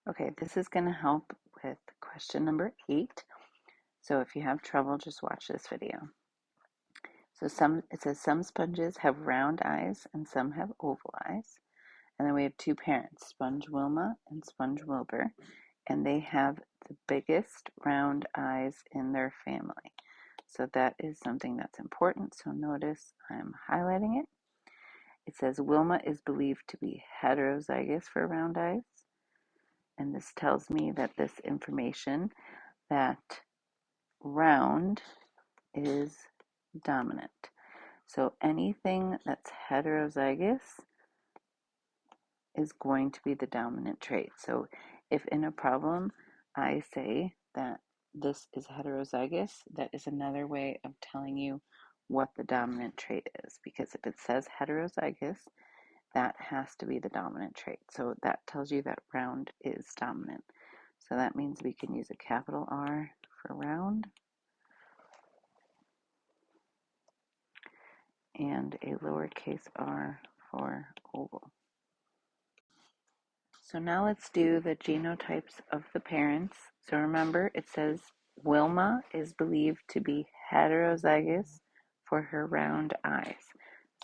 Okay, this is going to help with question number 8. So if you have trouble, just watch this video. So it says some sponges have round eyes and some have oval eyes. And then we have two parents, Sponge Wilma and Sponge Wilbur, and they have the biggest round eyes in their family. So that is something that's important. So notice I'm highlighting it. It says Wilma is believed to be heterozygous for round eyes. And this tells me that this information that round is dominant. So anything that's heterozygous is going to be the dominant trait. So if in a problem I say that this is heterozygous, that is another way of telling you what the dominant trait is. Because if it says heterozygous, that has to be the dominant trait. So that tells you that round is dominant. So that means we can use a capital R for round and a lowercase r for oval. So now let's do the genotypes of the parents. So remember, it says Wilma is believed to be heterozygous for her round eyes.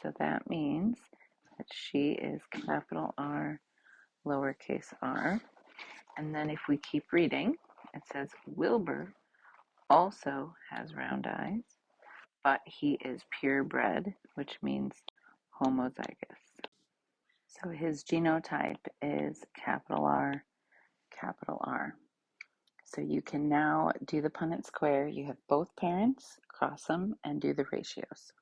So that means that she is capital R, lowercase r. And then if we keep reading, it says Wilbur also has round eyes, but he is purebred, which means homozygous. So his genotype is capital R, capital R. So you can now do the Punnett square. You have both parents, cross them, and do the ratios.